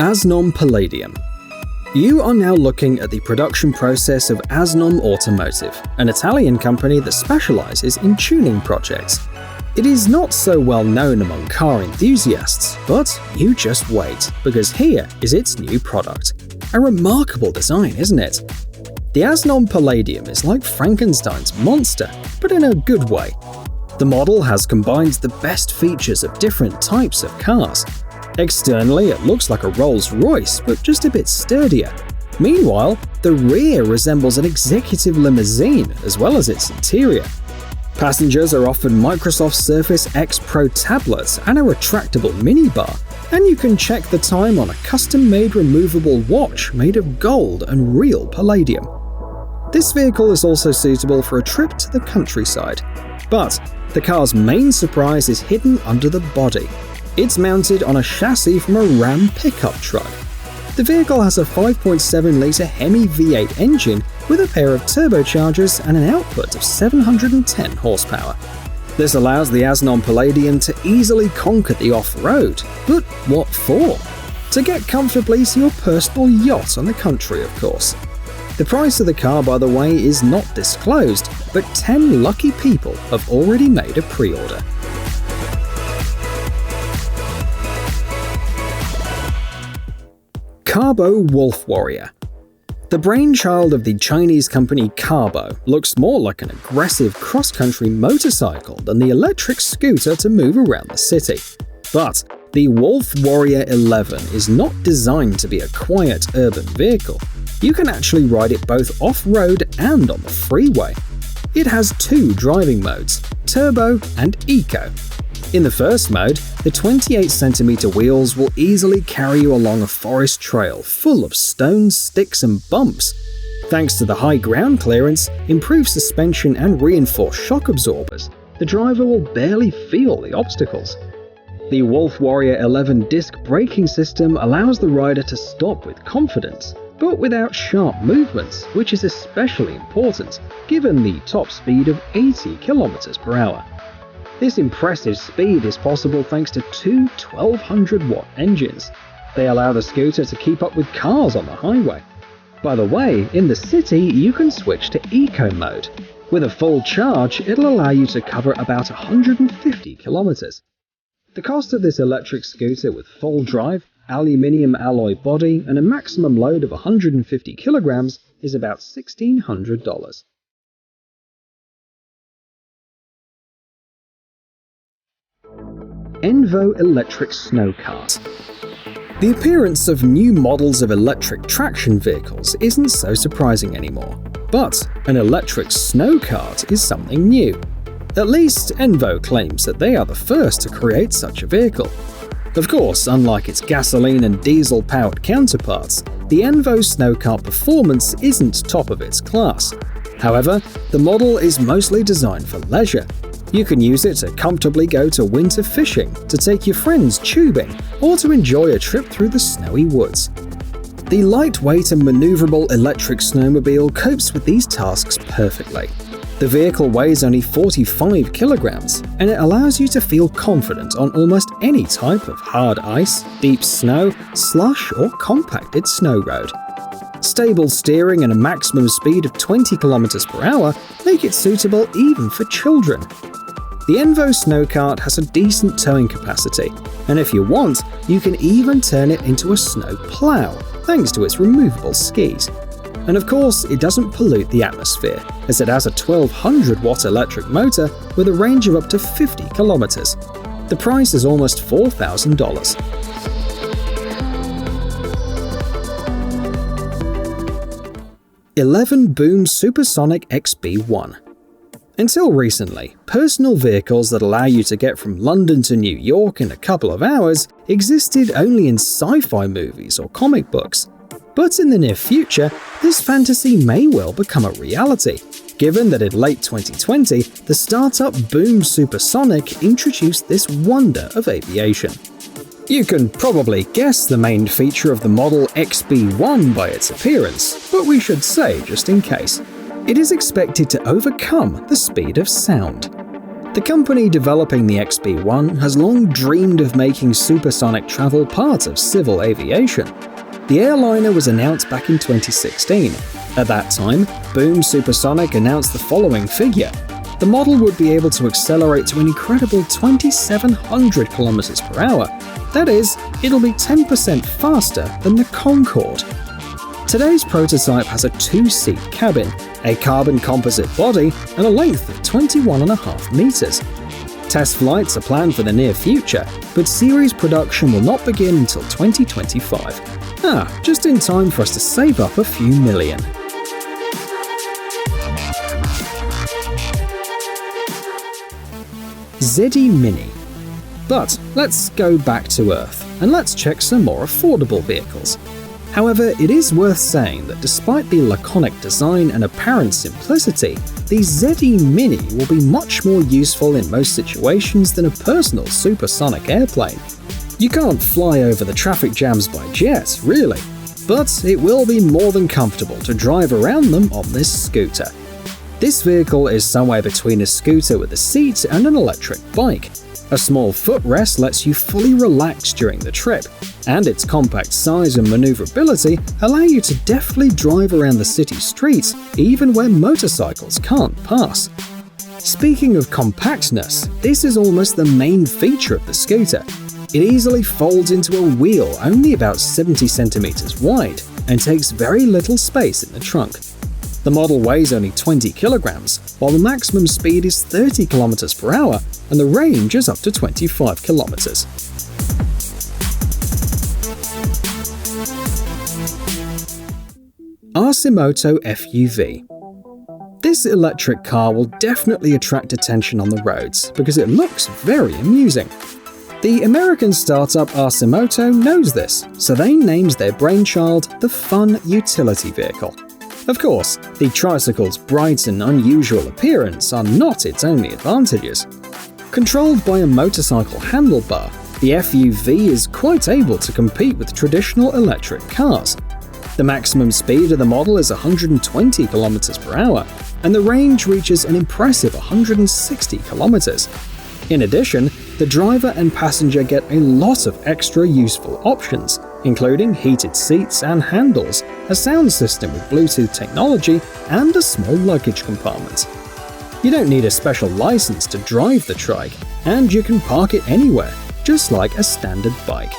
Asnom Palladium. You are now looking at the production process of Asnom Automotive, an Italian company that specializes in tuning projects. It is not so well known among car enthusiasts, but you just wait, because here is its new product. A remarkable design, isn't it? The Asnom Palladium is like Frankenstein's monster, but in a good way. The model has combined the best features of different types of cars. Externally, it looks like a Rolls-Royce, but just a bit sturdier. Meanwhile, the rear resembles an executive limousine, as well as its interior. Passengers are offered Microsoft Surface X Pro tablets and a retractable minibar, and you can check the time on a custom-made removable watch made of gold and real palladium. This vehicle is also suitable for a trip to the countryside. But the car's main surprise is hidden under the body. It's mounted on a chassis from a Ram pickup truck. The vehicle has a 5.7-litre Hemi V8 engine with a pair of turbochargers and an output of 710 horsepower. This allows the Asnom Palladium to easily conquer the off-road. But what for? To get comfortably to your personal yacht on the country, of course. The price of the car, by the way, is not disclosed, but 10 lucky people have already made a pre-order. Carbo Wolf Warrior. The brainchild of the Chinese company Carbo looks more like an aggressive cross-country motorcycle than the electric scooter to move around the city. But the Wolf Warrior 11 is not designed to be a quiet urban vehicle. You can actually ride it both off-road and on the freeway. It has two driving modes, Turbo and Eco. In the first mode, the 28cm wheels will easily carry you along a forest trail full of stones, sticks and bumps. Thanks to the high ground clearance, improved suspension and reinforced shock absorbers, the driver will barely feel the obstacles. The Wolf Warrior 11 disc braking system allows the rider to stop with confidence, but without sharp movements, which is especially important given the top speed of 80 km/h. This impressive speed is possible thanks to two 1200-watt engines. They allow the scooter to keep up with cars on the highway. By the way, in the city you can switch to Eco mode. With a full charge, it'll allow you to cover about 150 kilometers. The cost of this electric scooter with full drive, aluminium alloy body and a maximum load of 150 kilograms is about $1,600. Envo Electric Snow Kart. The appearance of new models of electric traction vehicles isn't so surprising anymore, but an electric snow kart is something new. At least Envo claims that they are the first to create such a vehicle. Of course, unlike its gasoline and diesel-powered counterparts, the Envo Snow Kart performance isn't top of its class. However, the model is mostly designed for leisure. You can use it to comfortably go to winter fishing, to take your friends tubing, or to enjoy a trip through the snowy woods. The lightweight and maneuverable electric snowmobile copes with these tasks perfectly. The vehicle weighs only 45 kilograms, and it allows you to feel confident on almost any type of hard ice, deep snow, slush, or compacted snow road. Stable steering and a maximum speed of 20 km/h make it suitable even for children. The Envo Snow Kart has a decent towing capacity, and if you want, you can even turn it into a snow plow, thanks to its removable skis. And of course, it doesn't pollute the atmosphere, as it has a 1200-watt electric motor with a range of up to 50 kilometers. The price is almost $4,000. Boom Supersonic XB1. Until recently, personal vehicles that allow you to get from London to New York in a couple of hours existed only in sci-fi movies or comic books. But in the near future, this fantasy may well become a reality, given that in late 2020, the startup Boom Supersonic introduced this wonder of aviation. You can probably guess the main feature of the model XB1 by its appearance, but we should say just in case. It is expected to overcome the speed of sound. The company developing the XB-1 has long dreamed of making supersonic travel part of civil aviation. The airliner was announced back in 2016. At that time, Boom Supersonic announced the following figure. The model would be able to accelerate to an incredible 2,700 km per hour. That is, it'll be 10% faster than the Concorde. Today's prototype has a 2-seat cabin, a carbon composite body, and a length of 21.5 meters. Test flights are planned for the near future, but series production will not begin until 2025. Just in time for us to save up a few million. ZE Mini. But let's go back to Earth, and let's check some more affordable vehicles. However, it is worth saying that despite the laconic design and apparent simplicity, the ZE Mini will be much more useful in most situations than a personal supersonic airplane. You can't fly over the traffic jams by jet, really, but it will be more than comfortable to drive around them on this scooter. This vehicle is somewhere between a scooter with a seat and an electric bike. A small footrest lets you fully relax during the trip, and its compact size and maneuverability allow you to deftly drive around the city streets even where motorcycles can't pass. Speaking of compactness, this is almost the main feature of the scooter. It easily folds into a wheel only about 70 centimeters wide and takes very little space in the trunk. The model weighs only 20 kilograms, while the maximum speed is 30 kilometers per hour and the range is up to 25 kilometers. Arcimoto FUV. This electric car will definitely attract attention on the roads because it looks very amusing. The American startup Arcimoto knows this, so they named their brainchild the Fun Utility Vehicle. Of course, the tricycle's bright and unusual appearance are not its only advantages. Controlled by a motorcycle handlebar, the FUV is quite able to compete with traditional electric cars. The maximum speed of the model is 120 km per hour, and the range reaches an impressive 160 km. In addition, the driver and passenger get a lot of extra useful options, including heated seats and handles, a sound system with Bluetooth technology, and a small luggage compartment. You don't need a special license to drive the trike, and you can park it anywhere, just like a standard bike.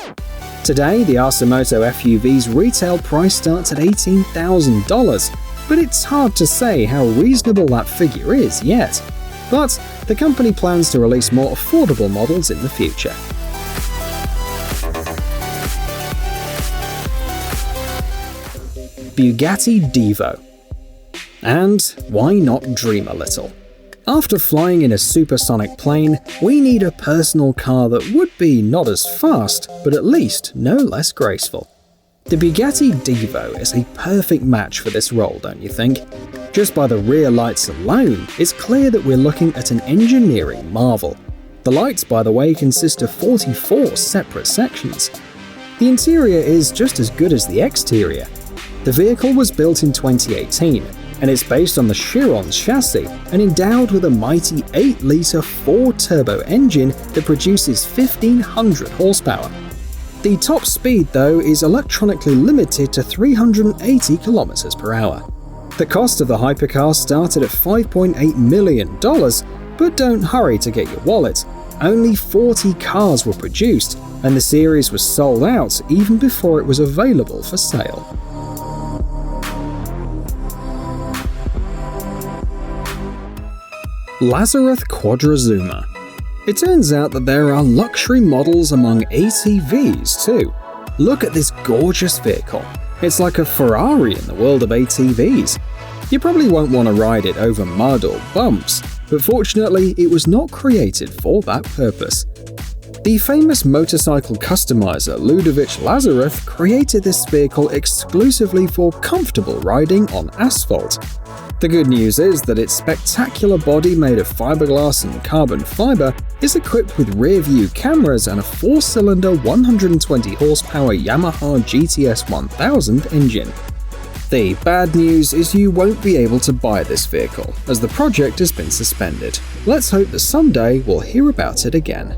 Today, the Arcimoto FUV's retail price starts at $18,000, but it's hard to say how reasonable that figure is yet. But the company plans to release more affordable models in the future. Bugatti Divo. And why not dream a little? After flying in a supersonic plane, we need a personal car that would be not as fast, but at least no less graceful. The Bugatti Divo is a perfect match for this role, don't you think? Just by the rear lights alone, it's clear that we're looking at an engineering marvel. The lights, by the way, consist of 44 separate sections. The interior is just as good as the exterior. The vehicle was built in 2018, and it's based on the Chiron's chassis and endowed with a mighty 8-litre 4-turbo engine that produces 1,500 horsepower. The top speed, though, is electronically limited to 380 km per hour. The cost of the hypercar started at $5.8 million, but don't hurry to get your wallet. Only 40 cars were produced, and the series was sold out even before it was available for sale. Lazareth Quadrazuma. It turns out that there are luxury models among ATVs too. Look at this gorgeous vehicle. It's like a Ferrari in the world of ATVs. You probably won't want to ride it over mud or bumps, but fortunately it was not created for that purpose. The famous motorcycle customizer Ludovic Lazareth created this vehicle exclusively for comfortable riding on asphalt. The good news is that its spectacular body made of fiberglass and carbon fiber is equipped with rear-view cameras and a 4-cylinder 120 horsepower Yamaha GTS 1000 engine. The bad news is you won't be able to buy this vehicle, as the project has been suspended. Let's hope that someday we'll hear about it again.